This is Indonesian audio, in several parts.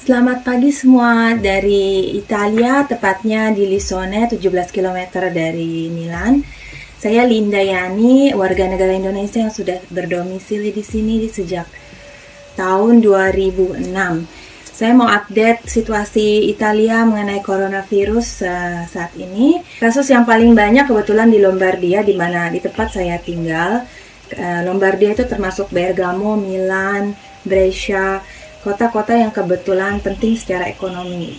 Selamat pagi semua dari Italia, tepatnya di Lisone, 17 km dari Milan. Saya Linda Yani, warga negara Indonesia yang sudah berdomisili di sini sejak tahun 2006. Saya mau update situasi Italia mengenai coronavirus saat ini. Kasus yang paling banyak kebetulan di Lombardia, di mana di tempat saya tinggal. Lombardia itu termasuk Bergamo, Milan, Brescia, kota-kota yang kebetulan penting secara ekonomi.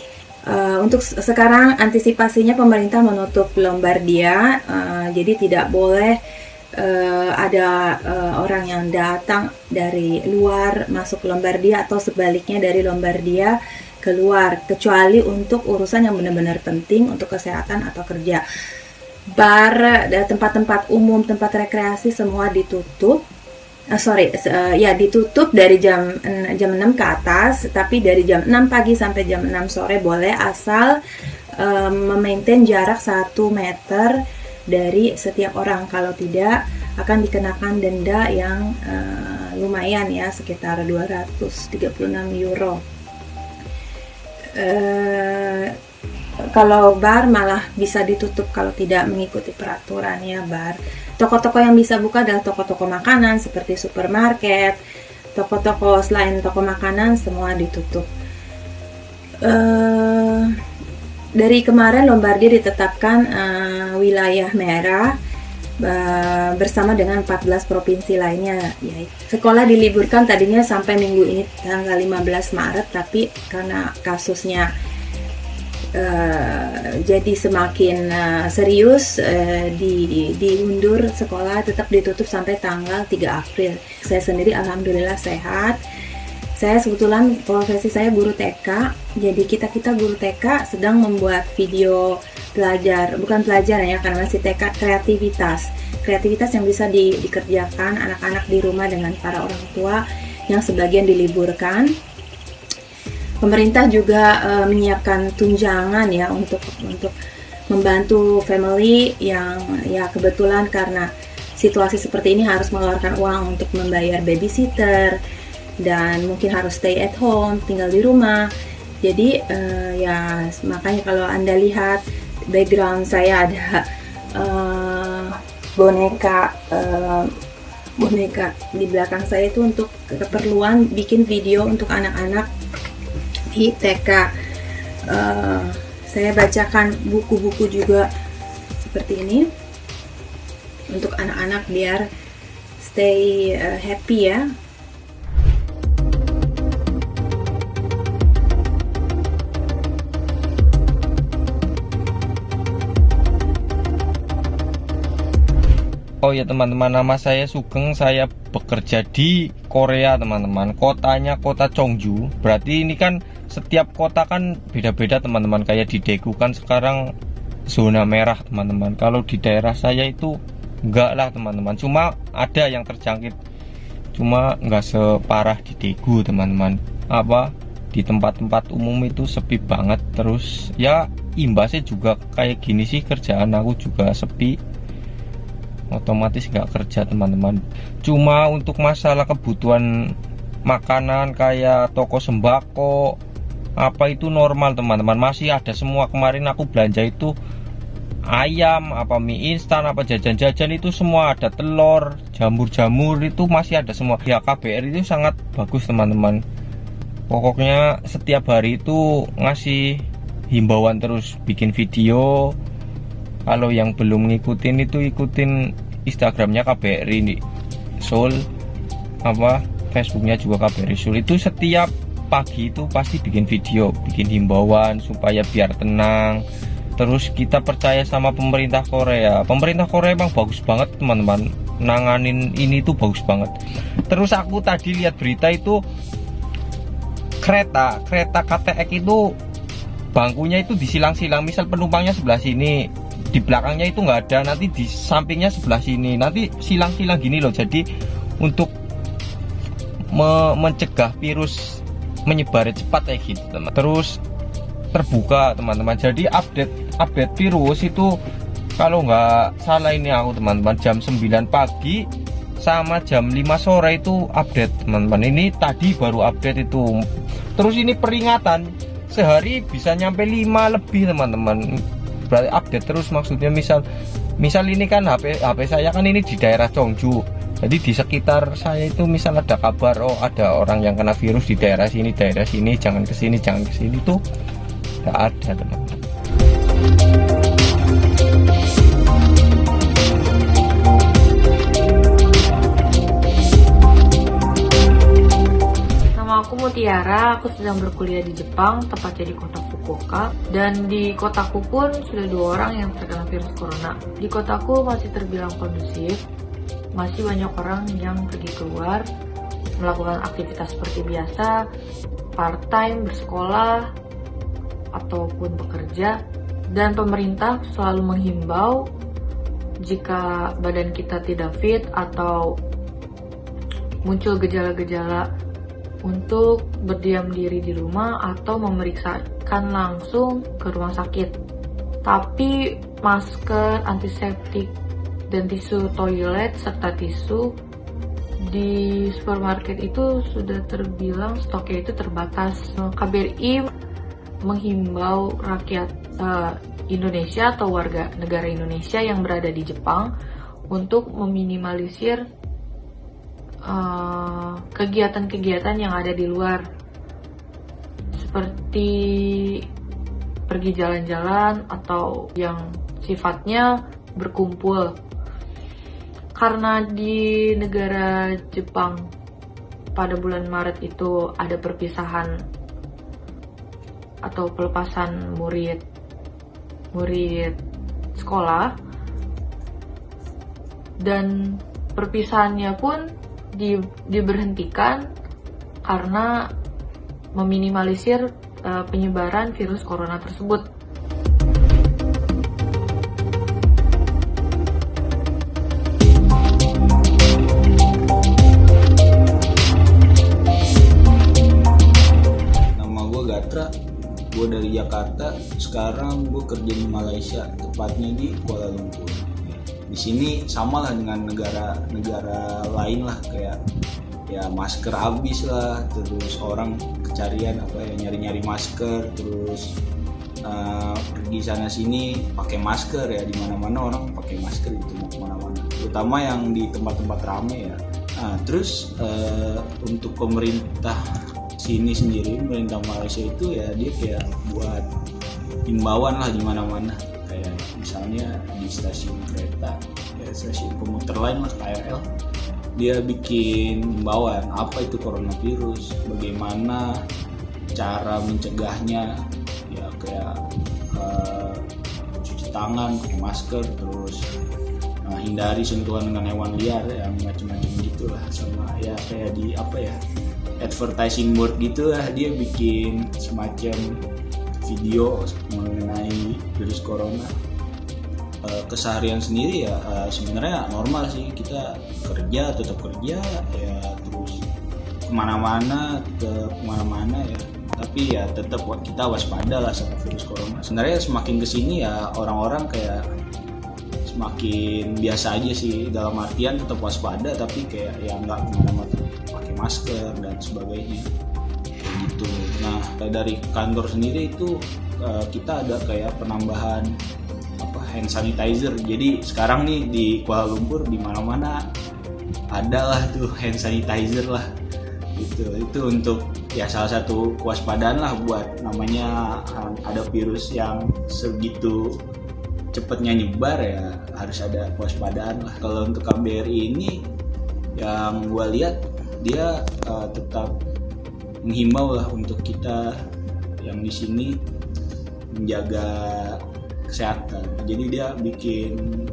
Untuk sekarang antisipasinya pemerintah menutup Lombardia, jadi tidak boleh ada orang yang datang dari luar masuk Lombardia atau sebaliknya dari Lombardia keluar, kecuali untuk urusan yang benar-benar penting untuk kesehatan atau kerja. Bar, tempat-tempat umum, tempat rekreasi semua ditutup. Ditutup dari jam 6 ke atas, tapi dari jam 6 pagi sampai jam 6 sore boleh, asal memaintain jarak 1 meter dari setiap orang. Kalau tidak akan dikenakan denda yang lumayan ya, sekitar 236 euro. Kalau bar malah bisa ditutup kalau tidak mengikuti peraturannya bar. Toko-toko yang bisa buka adalah toko-toko makanan seperti supermarket, toko-toko selain toko makanan semua ditutup. Dari kemarin Lombardia ditetapkan wilayah merah bersama dengan 14 provinsi lainnya. Sekolah diliburkan tadinya sampai minggu ini tanggal 15 Maret, tapi karena kasusnya jadi semakin serius, diundur, sekolah tetap ditutup sampai tanggal 3 April. Saya sendiri alhamdulillah sehat. Saya sebetulnya profesi saya guru TK, jadi kita guru TK sedang membuat video bukan pelajaran ya, karena masih TK, kreativitas yang bisa dikerjakan anak-anak di rumah dengan para orang tua yang sebagian diliburkan. Pemerintah juga menyiapkan tunjangan ya untuk membantu family yang ya kebetulan karena situasi seperti ini harus mengeluarkan uang untuk membayar babysitter dan mungkin harus stay at home, tinggal di rumah. Jadi makanya kalau Anda lihat background saya ada boneka di belakang saya itu untuk keperluan bikin video untuk anak-anak di TK. Saya bacakan buku-buku juga seperti ini untuk anak-anak biar stay happy ya. Oh ya teman-teman, nama saya Sugeng, saya bekerja di Korea teman-teman. Kotanya kota Cheongju. Berarti ini kan setiap kota kan beda-beda teman-teman. Kayak di Daegu kan sekarang zona merah teman-teman. Kalau di daerah saya itu enggak lah teman-teman. Cuma ada yang terjangkit, cuma enggak separah di Daegu teman-teman. Di tempat-tempat umum itu sepi banget. Terus ya imbasnya juga kayak gini sih, kerjaan aku juga sepi, otomatis nggak kerja teman-teman. Cuma untuk masalah kebutuhan makanan kayak toko sembako itu normal teman-teman, masih ada semua. Kemarin aku belanja itu ayam, mie instan, jajan-jajan itu semua ada, telur, jamur-jamur itu masih ada semua. Ya KBR itu sangat bagus teman-teman. Pokoknya setiap hari itu ngasih himbauan terus, bikin video. Kalau yang belum ngikutin itu ikutin Instagramnya KBRI Seoul, Facebooknya juga KBRI Seoul. Itu setiap pagi itu pasti bikin video, bikin himbauan supaya biar tenang. Terus kita percaya sama pemerintah Korea. Pemerintah Korea emang bagus banget teman-teman, nanganin ini tuh bagus banget. Terus aku tadi lihat berita itu kereta KTX itu bangkunya itu disilang-silang. Misal penumpangnya sebelah sini, di belakangnya itu nggak ada, nanti di sampingnya sebelah sini, nanti silang-silang gini loh. Jadi untuk mencegah virus menyebar cepat kayak gitu teman. Terus terbuka teman-teman, jadi update virus itu kalau nggak salah ini aku teman-teman jam 9 pagi sama jam 5 sore itu update teman-teman. Ini tadi baru update itu. Terus ini peringatan sehari bisa nyampe 5 lebih teman-teman. Berarti update terus, maksudnya misal ini kan HP saya kan ini di daerah Cheongju. Jadi di sekitar saya itu misal ada kabar, oh ada orang yang kena virus di daerah sini, jangan kesini tuh nggak ada teman-teman. Aku Mutiara, aku sedang berkuliah di Jepang, tepatnya di kota Fukuoka. Dan di kotaku pun sudah 2 orang yang terkena virus corona. Di kotaku masih terbilang kondusif, masih banyak orang yang pergi keluar, melakukan aktivitas seperti biasa, part-time, bersekolah, ataupun bekerja. Dan pemerintah selalu menghimbau jika badan kita tidak fit atau muncul gejala-gejala untuk berdiam diri di rumah atau memeriksakan langsung ke rumah sakit. Tapi masker, antiseptik, dan tisu toilet serta tisu di supermarket itu sudah terbilang stoknya itu terbatas. KBRI menghimbau rakyat Indonesia atau warga negara Indonesia yang berada di Jepang untuk meminimalisir kegiatan-kegiatan yang ada di luar, seperti pergi jalan-jalan atau yang sifatnya berkumpul. Karena di negara Jepang pada bulan Maret itu ada perpisahan atau pelepasan murid sekolah, dan perpisahannya pun diberhentikan karena meminimalisir penyebaran virus corona tersebut. Nama gue Gatra, gue dari Jakarta. Sekarang gue kerja di Malaysia, tepatnya di Kuala Lumpur. Di sini sama lah dengan negara lain lah, kayak ya masker habis lah, terus orang kecarian nyari masker, terus pergi sana sini pakai masker ya, di mana-mana orang pakai masker gitu mau kemana-mana, terutama yang di tempat-tempat ramai ya. Terus untuk pemerintah sini sendiri, pemerintah Malaysia itu ya dia kayak buat himbauan lah di mana-mana, kayak misalnya di stasiun kereta, ya stasiun komuter lain lah, KRL, dia bikin himbauan apa itu coronavirus, bagaimana cara mencegahnya, ya kayak cuci tangan, pakai masker, terus hindari sentuhan dengan hewan liar yang macam-macam gitulah, sama ya kayak di advertising board gitulah, dia bikin semacam video mengenai virus corona. Keseharian sendiri ya sebenarnya normal sih, kita tetap kerja ya, terus kemana-mana ya, tapi ya tetap kita waspada lah sama virus corona. Sebenarnya semakin kesini ya orang-orang kayak semakin biasa aja sih, dalam artian tetap waspada tapi kayak ya nggak kemana-mana pakai masker dan sebagainya kayak gitu. Nah dari kantor sendiri itu kita ada kayak penambahan hand sanitizer. Jadi sekarang nih di Kuala Lumpur di mana-mana ada lah tuh hand sanitizer lah. Itu untuk ya salah satu kewaspadaan lah, buat namanya ada virus yang segitu cepatnya nyebar ya harus ada kewaspadaan lah. Kalau untuk KBRI ini yang gue lihat dia tetap menghimbau lah untuk kita yang di sini menjaga kesehatan. Jadi dia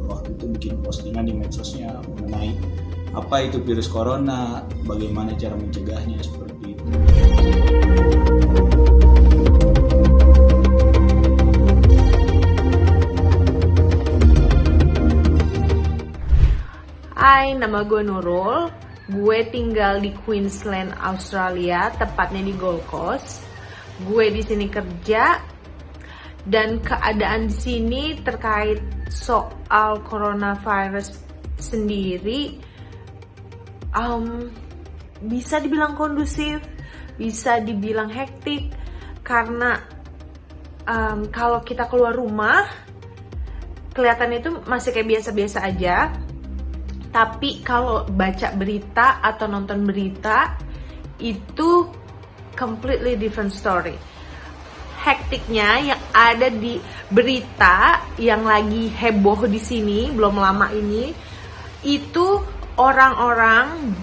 waktu itu bikin postingan di medsosnya mengenai apa itu virus corona, bagaimana cara mencegahnya, seperti itu. Hai, nama gue Nurul. Gue tinggal di Queensland, Australia, tepatnya di Gold Coast. Gue di sini kerja. Dan keadaan di sini terkait soal coronavirus sendiri bisa dibilang kondusif, bisa dibilang hektik, karena kalau kita keluar rumah kelihatan itu masih kayak biasa-biasa aja, tapi kalau baca berita atau nonton berita itu completely different story. Hektiknya yang ada di berita yang lagi heboh di sini belum lama ini, itu orang-orang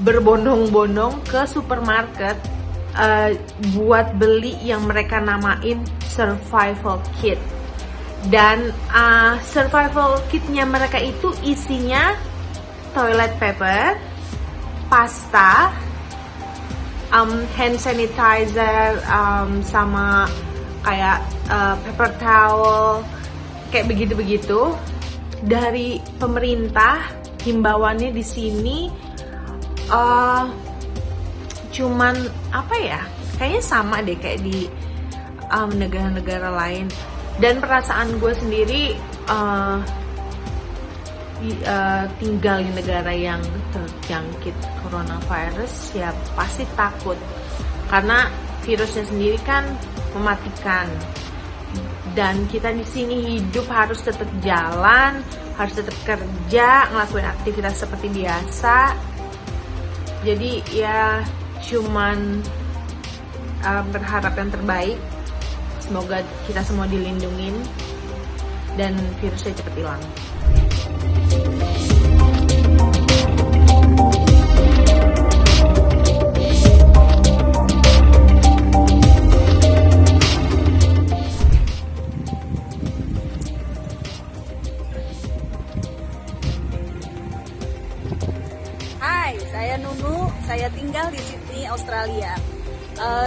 berbondong-bondong ke supermarket buat beli yang mereka namain survival kit. Dan survival kitnya mereka itu isinya toilet paper, pasta, hand sanitizer, sama kayak paper towel, kayak begitu-begitu. Dari pemerintah himbauannya di sini cuman apa ya? Kayaknya sama deh kayak di negara-negara lain. Dan perasaan gue sendiri tinggal di negara yang terjangkit coronavirus ya pasti takut, karena virusnya sendiri kan mematikan. Dan kita di sini hidup harus tetap jalan, harus tetap kerja, ngelakuin aktivitas seperti biasa. Jadi ya cuman berharap yang terbaik. Semoga kita semua dilindungin dan virusnya cepat hilang. Hai, saya Nunu, saya tinggal di Sydney, Australia.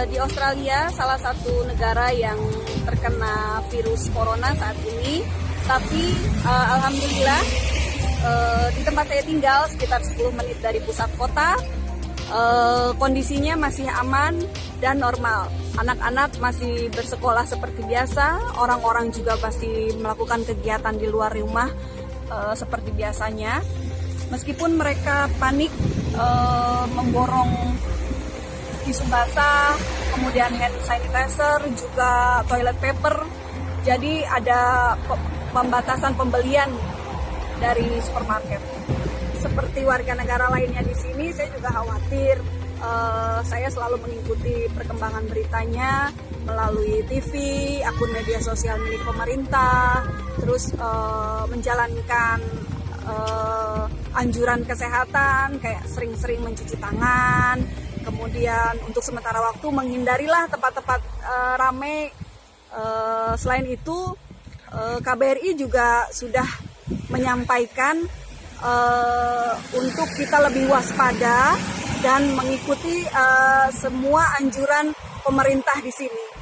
Di Australia, salah satu negara yang terkena virus corona saat ini, tapi alhamdulillah di tempat saya tinggal sekitar 10 menit dari pusat kota, kondisinya masih aman dan normal. Anak-anak masih bersekolah seperti biasa, orang-orang juga masih melakukan kegiatan di luar rumah seperti biasanya. Meskipun mereka panik memborong tisu basah, kemudian hand sanitizer, juga toilet paper. Jadi ada pembatasan pembelian dari supermarket. Seperti warga negara lainnya di sini, saya juga khawatir. Saya selalu mengikuti perkembangan beritanya melalui TV, akun media sosial milik pemerintah, terus menjalankan anjuran kesehatan kayak sering-sering mencuci tangan. Kemudian untuk sementara waktu menghindarilah tempat-tempat ramai. Selain itu KBRI juga sudah menyampaikan untuk kita lebih waspada dan mengikuti semua anjuran pemerintah di sini.